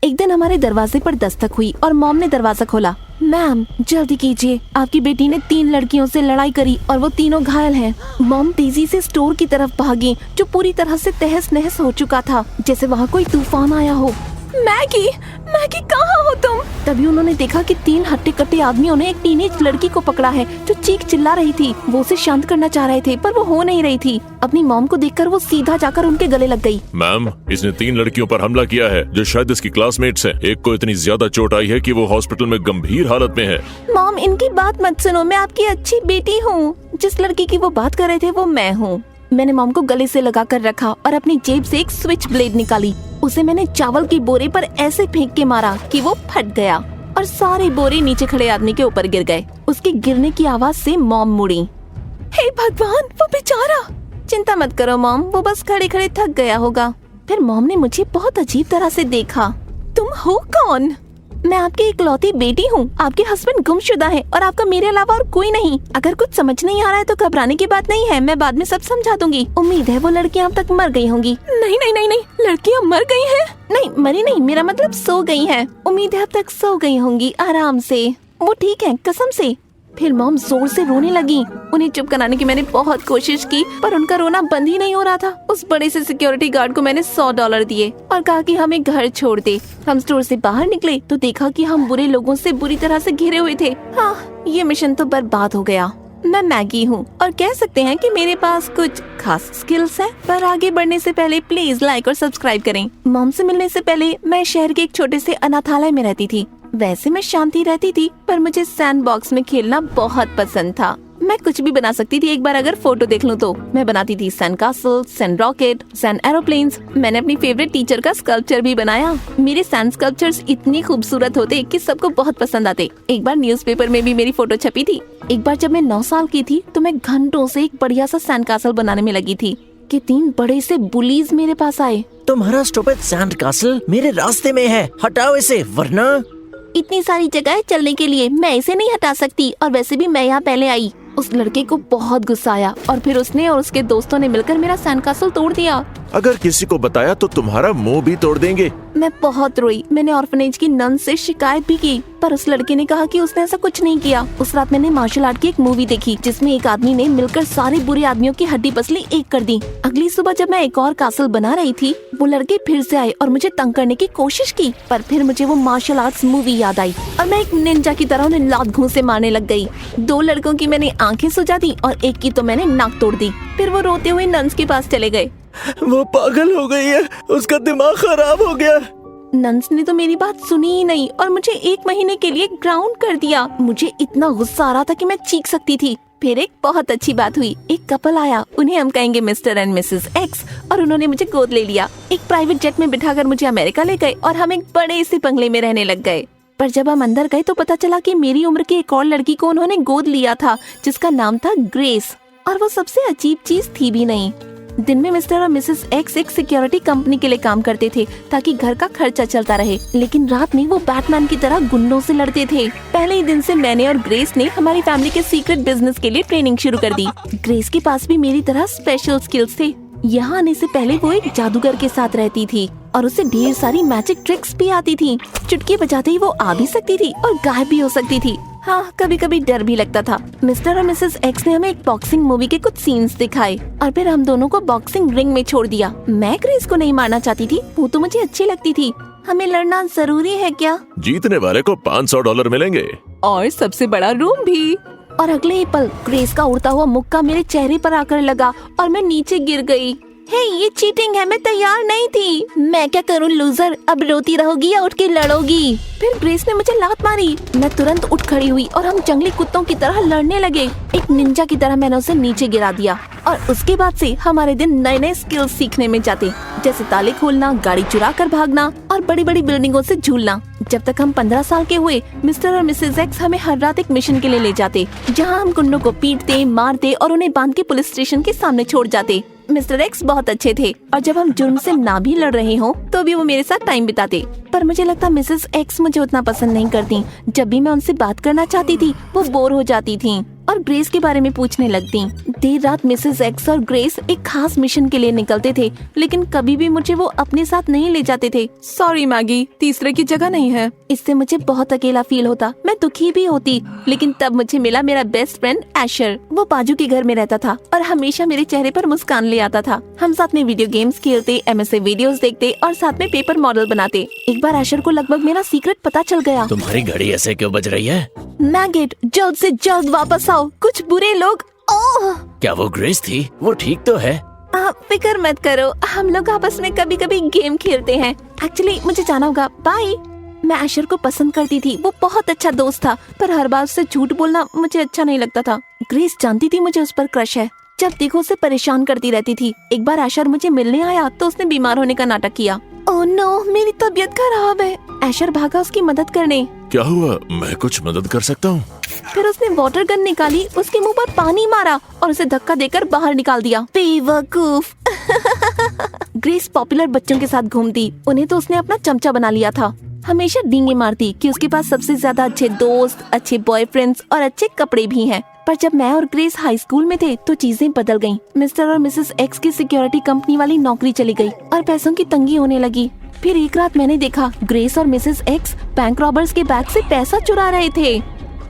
एक दिन हमारे दरवाजे पर दस्तक हुई और मॉम ने दरवाजा खोला। मैम जल्दी कीजिए, आपकी बेटी ने 3 लड़कियों से लड़ाई करी और वो तीनों घायल हैं। मॉम तेजी से स्टोर की तरफ भागी जो पूरी तरह से तहस नहस हो चुका था, जैसे वहाँ कोई तूफान आया हो। मैगी, मैगी कहाँ हो तुम? तभी उन्होंने देखा कि 3 हट्टे कट्टे आदमियों ने एक टीनेज लड़की को पकड़ा है जो चीख चिल्ला रही थी। वो उसे शांत करना चाह रहे थे पर वो हो नहीं रही थी। अपनी मॉम को देखकर वो सीधा जाकर उनके गले लग गई। मैम, इसने 3 लड़कियों पर हमला किया है जो शायद इसकी क्लासमेट्स हैं। एक को इतनी ज्यादा चोट आई है कि वो हॉस्पिटल में गंभीर हालत में है। मॉम इनकी बात मत सुनो, मैं आपकी अच्छी बेटी हूँ। जिस लड़की की वो बात कर रहे थे वो मैं हूँ। मैंने मॉम को गले से लगा कर रखा और अपनी जेब से एक स्विच ब्लेड निकाली। उसे मैंने चावल की बोरे पर ऐसे फेंक के मारा कि वो फट गया और सारे बोरे नीचे खड़े आदमी के ऊपर गिर गए। उसके गिरने की आवाज से मॉम मुड़ी। हे भगवान, वो बेचारा। चिंता मत करो मॉम, वो बस खड़े खड़े थक गया होगा। फिर मॉम ने मुझे बहुत अजीब तरह से देखा। तुम हो कौन? मैं आपकी इकलौती बेटी हूँ। आपके हस्बैंड गुमशुदा है और आपका मेरे अलावा और कोई नहीं। अगर कुछ समझ नहीं आ रहा है तो घबराने की बात नहीं है, मैं बाद में सब समझा दूंगी। उम्मीद है वो लड़कियाँ अब तक मर गई होंगी। नहीं नहीं नहीं नहीं, लड़कियाँ मर गई हैं? नहीं मरी नहीं, मेरा मतलब सो गई हैं। उम्मीद है अब तक सो गई होंगी आराम से। वो ठीक है कसम से। फिर मॉम जोर से रोने लगी। उन्हें चुप कराने की मैंने बहुत कोशिश की पर उनका रोना बंद ही नहीं हो रहा था। उस बड़े से सिक्योरिटी गार्ड को मैंने $100 दिए और कहा कि हमें घर छोड़ दे। हम स्टोर से बाहर निकले तो देखा कि हम बुरे लोगों से बुरी तरह से घिरे हुए थे। हाँ, ये मिशन तो बर्बाद हो गया। मैं मैगी हूँ और कह सकते हैं कि मेरे पास कुछ खास स्किल्स हैं। पर आगे बढ़ने से पहले प्लीज लाइक और सब्सक्राइब करें। मॉम से मिलने से पहले मैं शहर के एक छोटे से अनाथालय में रहती थी। वैसे मैं शांति रहती थी पर मुझे सैंड बॉक्स में खेलना बहुत पसंद था। मैं कुछ भी बना सकती थी। एक बार अगर फोटो देख लूं तो मैं बनाती थी sand castle, sand rocket, sand aeroplanes. मैंने अपनी फेवरेट टीचर का स्कल्पचर भी बनाया। मेरे सैंड स्कल्पचर्स इतनी खूबसूरत होते कि सबको बहुत पसंद आते। एक बार न्यूज़पेपर में भी मेरी फोटो छपी थी। एक बार जब मैं 9 साल की थी तो मैं घंटों से एक बढ़िया सा सैंड कासल बनाने में लगी थी कि 3 बड़े से बुलीज मेरे पास आए। तुम्हारा स्टूपिड सैंड कासल मेरे रास्ते में है, हटाओ इसे वरना। इतनी सारी जगह चलने के लिए मैं इसे नहीं हटा सकती और वैसे भी मैं यहाँ पहले आई। उस लड़के को बहुत गुस्सा आया और फिर उसने और उसके दोस्तों ने मिलकर मेरा सैंड कासल तोड़ दिया। अगर किसी को बताया तो तुम्हारा मुंह भी तोड़ देंगे। मैं बहुत रोई। मैंने ऑर्फनेज की नन से शिकायत भी की पर उस लड़के ने कहा कि उसने ऐसा कुछ नहीं किया। उस रात मैंने मार्शल आर्ट की एक मूवी देखी जिसमें एक आदमी ने मिलकर सारे बुरे आदमियों की हड्डी पसली एक कर दी। अगली सुबह जब मैं एक और कासल बना रही थी वो लड़के फिर से आए और मुझे तंग करने की कोशिश की पर फिर मुझे वो मार्शल आर्ट्स मूवी याद आई और मैं एक निंजा की तरह उन्हें लात घूंसे मारने लग गई। 2 लड़कों की मैंने आंखें सुजा दी और एक की तो मैंने नाक तोड़ दी। फिर वो रोते हुए नन्स के पास चले गए। वो पागल हो गई है, उसका दिमाग खराब हो गया। नन्स ने तो मेरी बात सुनी ही नहीं और मुझे 1 महीने के लिए ग्राउंड कर दिया। मुझे इतना गुस्सा आ रहा था कि मैं चीख सकती थी। फिर एक बहुत अच्छी बात हुई। एक कपल आया, उन्हें हम कहेंगे मिस्टर एंड मिसेस एक्स, और उन्होंने मुझे गोद ले लिया। एक प्राइवेट जेट में बिठाकर मुझे अमेरिका ले गए और हम एक बड़े से बंगले में रहने लग गए। पर जब हम अंदर गए तो पता चला कि मेरी उम्र की एक और लड़की को उन्होंने गोद लिया था जिसका नाम था ग्रेस। और वो सबसे अजीब चीज थी भी नहीं। दिन में मिस्टर और मिसेस एक्स एक सिक्योरिटी कंपनी के लिए काम करते थे ताकि घर का खर्चा चलता रहे, लेकिन रात में वो बैटमैन की तरह गुंडों से लड़ते थे। पहले ही दिन से मैंने और ग्रेस ने हमारी फैमिली के सीक्रेट बिजनेस के लिए ट्रेनिंग शुरू कर दी। ग्रेस के पास भी मेरी तरह स्पेशल स्किल्स थे। यहाँ आने से पहले वो एक जादूगर के साथ रहती थी और उसे ढेर सारी मैजिक ट्रिक्स भी आती थी। चुटकी बजाते ही वो आ भी सकती थी और गायब भी हो सकती थी। हाँ, कभी कभी डर भी लगता था। मिस्टर और मिसेस एक्स ने हमें एक बॉक्सिंग मूवी के कुछ सीन्स दिखाए और फिर हम दोनों को बॉक्सिंग रिंग में छोड़ दिया। मैं ग्रेस को नहीं मारना चाहती थी, वो तो मुझे अच्छी लगती थी। हमें लड़ना जरूरी है क्या? जीतने वाले को $500 मिलेंगे और सबसे बड़ा रूम भी। और अगले ही पल ग्रेस का उड़ता हुआ मुक्का मेरे चेहरे पर आकर लगा और मैं नीचे गिर गई। हे, ये चीटिंग है, मैं तैयार नहीं थी। मैं क्या करूं लूजर, अब रोती रहोगी या उठ के लड़ोगी? फिर ग्रेस ने मुझे लात मारी। मैं तुरंत उठ खड़ी हुई और हम जंगली कुत्तों की तरह लड़ने लगे। एक निंजा की तरह मैंने उसे नीचे गिरा दिया और उसके बाद से हमारे दिन नए नए स्किल्स सीखने में जाते, जैसे ताले खोलना, गाड़ी चुरा कर भागना और बड़ी बड़ी बिल्डिंगों से झूलना। जब तक हम 15 साल के हुए, मिस्टर और मिसेस एक्स हमें हर रात एक मिशन के लिए ले जाते जहाँ हम गुंडों को पीटते, मारते और उन्हें बांध के पुलिस स्टेशन के सामने छोड़ जाते। मिस्टर एक्स बहुत अच्छे थे और जब हम जुर्म से ना भी लड़ रहे हो तो भी वो मेरे साथ टाइम बिताते। पर मुझे लगता मिसेस एक्स मुझे उतना पसंद नहीं करती। जब भी मैं उनसे बात करना चाहती थी वो बोर हो जाती थी। और ग्रेस के बारे में पूछने लगती। देर रात मिसेस एक्स और ग्रेस एक खास मिशन के लिए निकलते थे, लेकिन कभी भी मुझे वो अपने साथ नहीं ले जाते थे। सॉरी मैगी, तीसरे की जगह नहीं है। इससे मुझे बहुत अकेला फील होता, मैं दुखी भी होती। लेकिन तब मुझे मिला मेरा बेस्ट फ्रेंड एशर। वो बाजू के घर में रहता था और हमेशा मेरे चेहरे पर मुस्कान ले आता था। हम साथ में वीडियो गेम्स खेलते, MSA वीडियोस देखते और साथ में पेपर मॉडल बनाते। एक बार एशर को लगभग मेरा सीक्रेट पता चल गया। तुम्हारी घड़ी ऐसे क्यों बज रही है? मैगेट, जल्द से जल्द वापस आओ, कुछ बुरे लोग। ओह, क्या वो ग्रेस थी? वो ठीक तो है? फिक्र मत करो, हम लोग आपस में कभी कभी गेम खेलते हैं। एक्चुअली मुझे जाना होगा, बाय। मैं एशर को पसंद करती थी, वो बहुत अच्छा दोस्त था, पर हर बार उससे झूठ बोलना मुझे अच्छा नहीं लगता था। ग्रेस जानती थी मुझे उस पर क्रश है, जब देखो उसे परेशान करती रहती थी। एक बार एशर मुझे मिलने आया तो उसने बीमार होने का नाटक किया। ओह नो, मेरी तबीयत खराब है। एशर भागा उसकी मदद करने। क्या हुआ? मैं कुछ मदद कर सकता हूँ? फिर उसने वाटर गन निकाली, उसके मुंह पर पानी मारा और उसे धक्का देकर बाहर निकाल दिया। बेवकूफ। ग्रेस पॉपुलर बच्चों के साथ घूमती, उन्हें तो उसने अपना चमचा बना लिया था। हमेशा डींगे मारती कि उसके पास सबसे ज्यादा अच्छे दोस्त, अच्छे बॉयफ्रेंड्स और अच्छे कपड़े भी हैं। पर जब मैं और ग्रेस हाई स्कूल में थे तो चीजें बदल गईं। मिस्टर और मिसेस एक्स की सिक्योरिटी कंपनी वाली नौकरी चली गई और पैसों की तंगी होने लगी। फिर एक रात मैंने देखा ग्रेस और मिसेस एक्स बैंक रॉबर्स के बैग से पैसा चुरा रहे थे,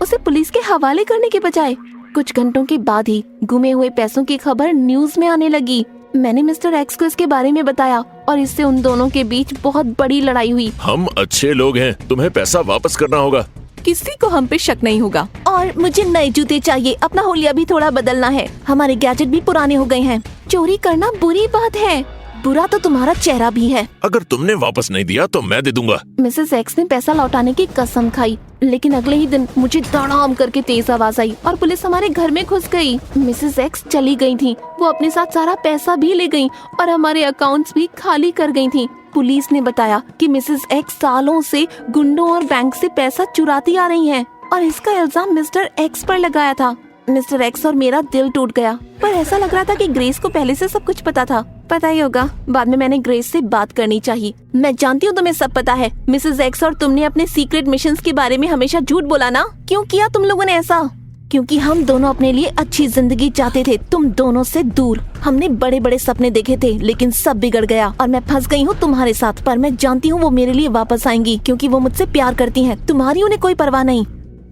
उसे पुलिस के हवाले करने के बजाय। कुछ घंटों के बाद ही गुमे हुए पैसों की खबर न्यूज में आने लगी। मैंने मिस्टर एक्स को इसके बारे में बताया और इससे उन दोनों के बीच बहुत बड़ी लड़ाई हुई। हम अच्छे लोग हैं, तुम्हें पैसा वापस करना होगा। किसी को हम पे शक नहीं होगा। और मुझे नए जूते चाहिए, अपना हुलिया भी थोड़ा बदलना है, हमारे गैजेट भी पुराने हो गए हैं। चोरी करना बुरी बात है, बुरा तो तुम्हारा चेहरा भी है। अगर तुमने वापस नहीं दिया तो मैं दे दूंगा। मिसेस एक्स ने पैसा लौटाने की कसम खाई, लेकिन अगले ही दिन मुझे धड़ाम करके तेज आवाज आई और पुलिस हमारे घर में घुस गई। मिसेस एक्स चली गई थी, वो अपने साथ सारा पैसा भी ले गई और हमारे अकाउंट्स भी खाली कर गई थी। पुलिस ने बताया कि मिसेस एक्स सालों से गुंडों और बैंक से पैसा चुराती आ रही हैं और इसका इल्जाम मिस्टर एक्स पर लगाया था। मिस्टर एक्स और मेरा दिल टूट गया, पर ऐसा लग रहा था कि ग्रेस को पहले से सब कुछ पता था। पता ही होगा, बाद में मैंने ग्रेस से बात करनी चाहिए। मैं जानती हूँ तुम्हें सब पता है मिसेस एक्स, और तुमने अपने सीक्रेट मिशंस के बारे में हमेशा झूठ बोला ना। क्यों किया तुम लोगों ने ऐसा? क्योंकि हम दोनों अपने लिए अच्छी जिंदगी चाहते थे, तुम दोनों से दूर। हमने बड़े बड़े सपने देखे थे, लेकिन सब बिगड़ गया और मैं फंस गई हूँ तुम्हारे साथ। पर मैं जानती हूँ वो मेरे लिए वापस आएंगी, क्योंकि वो मुझसे प्यार करती हैं। तुम्हारी उन्हें कोई परवाह नहीं।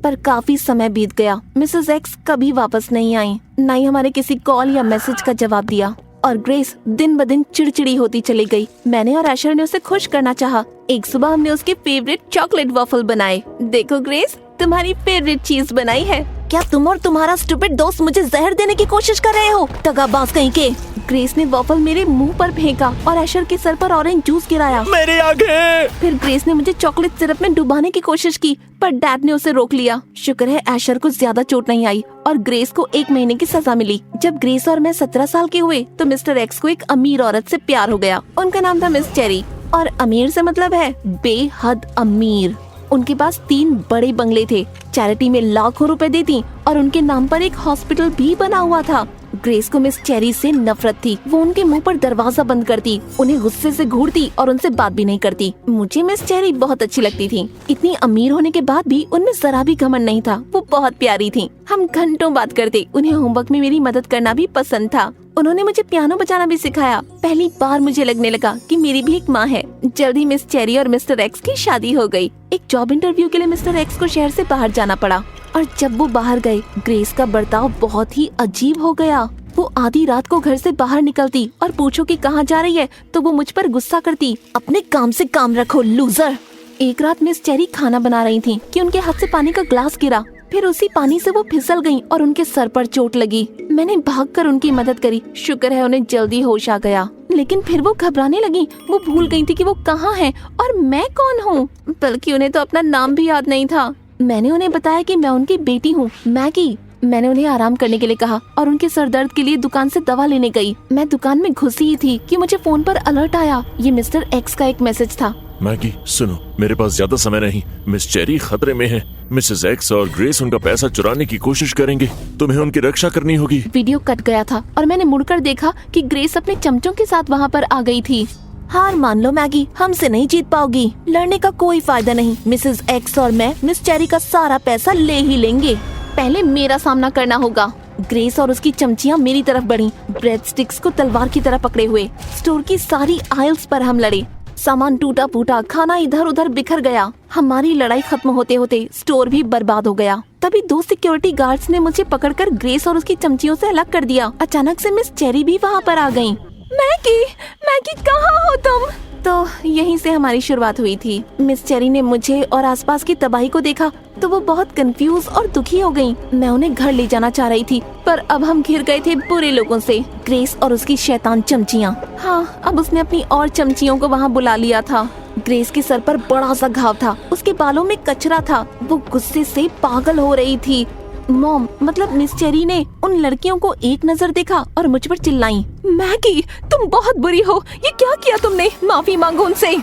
पर काफी समय बीत गया, मिसेस एक्स कभी वापस नहीं आई, न ही हमारे किसी कॉल या मैसेज का जवाब दिया। और ग्रेस दिन ब दिन चिड़चिड़ी होती चली गई। मैंने और एशर ने उसे खुश करना चाहा। एक सुबह हमने उसके फेवरेट चॉकलेट वॉफल बनाए। देखो ग्रेस, तुम्हारी फेवरेट चीज बनाई है। क्या तुम और तुम्हारा स्टूपिड दोस्त मुझे जहर देने की कोशिश कर रहे हो, दगाबाज कहीं के? ग्रेस ने वॉफल मेरे मुंह पर फेंका और एशर के सर पर ऑरेंज जूस गिराया। मेरी आंखें! फिर ग्रेस ने मुझे चॉकलेट सिरप में डुबाने की कोशिश की, पर डैड ने उसे रोक लिया। शुक्र है एशर को ज्यादा चोट नहीं आई और ग्रेस को 1 महीने की सजा मिली। जब ग्रेस और मैं 17 साल के हुए तो मिस्टर एक्स को एक अमीर औरत से प्यार हो गया। उनका नाम था मिस चेरी, और अमीर से मतलब है बेहद अमीर। उनके पास 3 बड़े बंगले थे, चैरिटी में लाखों रुपए देती और उनके नाम पर एक हॉस्पिटल भी बना हुआ था। ग्रेस को मिस चेरी से नफरत थी। वो उनके मुंह पर दरवाजा बंद करती, उन्हें गुस्से से घूरती और उनसे बात भी नहीं करती। मुझे मिस चेरी बहुत अच्छी लगती थी। इतनी अमीर होने के बाद भी उनमें जरा भी घमंड नहीं था। वो बहुत प्यारी थी। हम घंटों बात करते। उन्हें होमवर्क में मेरी मदद करना भी पसंद था। उन्होंने मुझे पियानो बजाना भी सिखाया। पहली बार मुझे लगने लगा कि मेरी भी एक माँ है। जल्द ही मिस चेरी और मिस्टर एक्स की शादी हो गई। एक जॉब इंटरव्यू के लिए मिस्टर एक्स को शहर से बाहर जाना पड़ा, और जब वो बाहर गए ग्रेस का बर्ताव बहुत ही अजीब हो गया। वो आधी रात को घर से बाहर निकलती और पूछो कि कहाँ जा रही है तो वो मुझ पर गुस्सा करती, अपने काम से काम रखो लूजर। एक रात मिस चेरी खाना बना रही थी कि उनके हाथ से पानी का ग्लास गिरा। फिर उसी पानी से वो फिसल गईं और उनके सर पर चोट लगी। मैंने भागकर उनकी मदद करी। शुक्र है उन्हें जल्दी होश आ गया, लेकिन फिर वो घबराने लगी। वो भूल गई थी कि वो कहाँ है और मैं कौन हूँ, बल्कि उन्हें तो अपना नाम भी याद नहीं था। मैंने उन्हें बताया कि मैं उनकी बेटी हूँ, मैगी। मैंने उन्हें आराम करने के लिए कहा और उनके सर दर्द के लिए दुकान से दवा लेने गई। मैं दुकान में घुसी ही थी कि मुझे फोन पर अलर्ट आया। ये मिस्टर एक्स का एक मैसेज था। मैगी सुनो, मेरे पास ज्यादा समय नहीं। मिस चेरी खतरे में है। मिसेस एक्स और ग्रेस उनका पैसा चुराने की कोशिश करेंगे। तुम्हें उनकी रक्षा करनी होगी। वीडियो कट गया था और मैंने मुड़कर देखा कि ग्रेस अपने चमचों के साथ वहाँ पर आ गई थी। हार मान लो मैगी, हमसे नहीं जीत पाओगी। लड़ने का कोई फायदा नहीं। मिसेस एक्स और मैं मिस चेरी का सारा पैसा ले ही लेंगे। पहले मेरा सामना करना होगा। ग्रेस और उसकी चमचियां मेरी तरफ बढ़ी, ब्रेड स्टिक्स को तलवार की तरह पकड़े हुए। स्टोर की सारी आयल्स पर हम लड़े। सामान टूटा फूटा, खाना इधर उधर बिखर गया। हमारी लड़ाई खत्म होते होते स्टोर भी बर्बाद हो गया। तभी 2 सिक्योरिटी गार्ड्स ने मुझे पकड़कर ग्रेस और उसकी चमचियों से अलग कर दिया। अचानक से मिस चेरी भी वहाँ पर आ गयी। मैगी कहाँ हो तुम? तो यहीं से हमारी शुरुआत हुई थी। मिस चेरी ने मुझे और आसपास की तबाही को देखा तो वो बहुत कंफ्यूज और दुखी हो गयी। मैं उन्हें घर ले जाना चाह रही थी, पर अब हम घिर गए थे बुरे लोगों से, ग्रेस और उसकी शैतान चमचियाँ। हाँ, अब उसने अपनी और चमचियों को वहाँ बुला लिया था। ग्रेस के सर पर बड़ा सा घाव था, उसके बालों में कचरा था, वो गुस्से से पागल हो रही थी। मॉम, मतलब मिस चेरी ने उन लड़कियों को एक नजर देखा और मुझ पर चिल्लाई, मैगी तुम बहुत बुरी हो, ये क्या किया तुमने? माफी मांगो उनसे।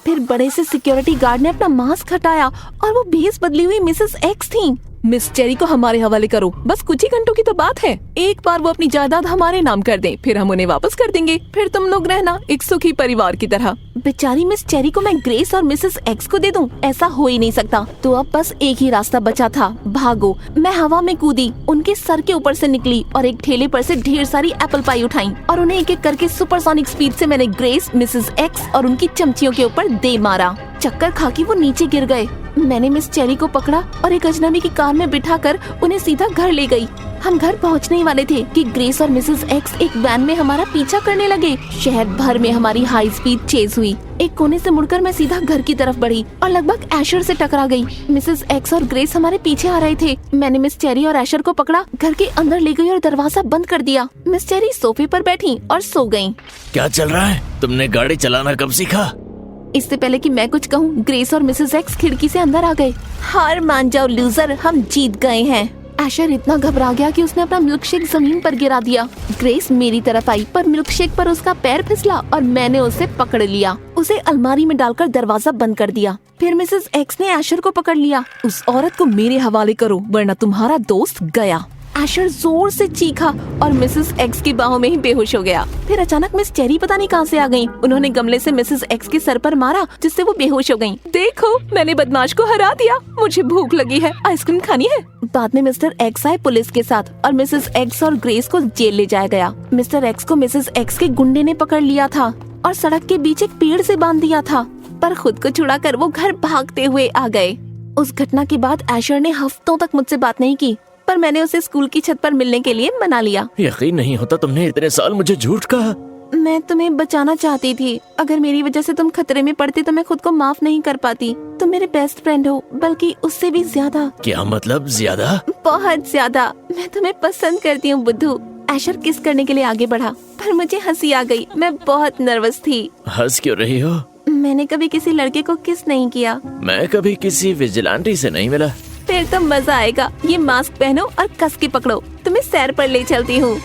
फिर बड़े से सिक्योरिटी गार्ड ने अपना मास्क हटाया और वो भेस बदली हुई मिसेस एक्स थी। मिस चेरी को हमारे हवाले करो, बस कुछ ही घंटों की तो बात है। एक बार वो अपनी जायदाद हमारे नाम कर दें, फिर हम उन्हें वापस कर देंगे। फिर तुम लोग रहना एक सुखी परिवार की तरह। बेचारी मिस चेरी को मैं ग्रेस और मिसेस एक्स को दे दूं? ऐसा हो ही नहीं सकता। तो अब बस एक ही रास्ता बचा था, भागो। मैं हवा में कूदी, उनके सर के ऊपर से निकली और एक ठेले पर से ढेर सारी एप्पल पाई उठाई और उन्हें एक एक करके सुपरसोनिक स्पीड से मैंने ग्रेस, मिसेस एक्स और उनकी चमचियों के ऊपर दे मारा। चक्कर खा के वो नीचे गिर गए। मैंने मिस चेरी को पकड़ा और एक अजनबी की कार में बिठाकर उन्हें सीधा घर ले गई। हम घर पहुंचने ही वाले थे कि ग्रेस और मिसेस एक्स एक वैन में हमारा पीछा करने लगे। शहर भर में हमारी हाई स्पीड चेज हुई। एक कोने से मुड़कर मैं सीधा घर की तरफ बढ़ी और लगभग एशर से टकरा गई। मिसेस एक्स और ग्रेस हमारे पीछे आ रहे थे। मैंने मिस चेरी और एशर को पकड़ा, घर के अंदर ले गई और दरवाजा बंद कर दिया। मिस चेरी सोफे पर बैठी और सो गयी। क्या चल रहा है? तुमने गाड़ी चलाना कब सीखा? इससे पहले कि मैं कुछ कहूँ, ग्रेस और मिसेस एक्स खिड़की से अंदर आ गए। हार मान जाओ लूजर, हम जीत गए हैं। एशर इतना घबरा गया कि उसने अपना मिल्कशेक जमीन पर गिरा दिया। ग्रेस मेरी तरफ आई, पर मिल्कशेक पर उसका पैर फिसला और मैंने उसे पकड़ लिया। उसे अलमारी में डालकर दरवाजा बंद कर दिया। फिर मिसेस एक्स ने एशर को पकड़ लिया। उस औरत को मेरे हवाले करो, वरना तुम्हारा दोस्त गया। एशर जोर से चीखा और मिसेस एक्स की बाहों में ही बेहोश हो गया। फिर अचानक मिस चेरी पता नहीं कहां से आ गईं। उन्होंने गमले से मिसेस एक्स के सर पर मारा, जिससे वो बेहोश हो गईं। देखो, मैंने बदमाश को हरा दिया। मुझे भूख लगी है, आइसक्रीम खानी है। बाद में मिस्टर एक्स आए पुलिस के साथ और मिसेस एक्स और ग्रेस को जेल ले जाया गया। मिस्टर एक्स को मिसेस एक्स के गुंडे ने पकड़ लिया था और सड़क के बीच एक पेड़ से बांध दिया था, पर खुद को छुड़ाकर वो घर भागते हुए आ गए। उस घटना के बाद एशर ने हफ्तों तक मुझसे बात नहीं की, पर मैंने उसे स्कूल की छत पर मिलने के लिए मना लिया। यकीन नहीं होता तुमने इतने साल मुझे झूठ कहा। मैं तुम्हें बचाना चाहती थी। अगर मेरी वजह से तुम खतरे में पड़ते तो मैं खुद को माफ नहीं कर पाती। तुम मेरे बेस्ट फ्रेंड हो, बल्कि उससे भी ज्यादा। क्या मतलब ज्यादा? बहुत ज्यादा। मैं तुम्हें पसंद करती हूँ बुद्धू। एशर किस करने के लिए आगे बढ़ा, पर मुझे हंसी आ गई। मैं बहुत नर्वस थी। हंस क्यों रही हो? मैंने कभी किसी लड़के को किस नहीं किया। मैं कभी किसी विजिलेंटी से नहीं मिला। फिर तो मजा आएगा। ये मास्क पहनो और कस के पकड़ो, तुम्हें सैर पर ले चलती हूँ।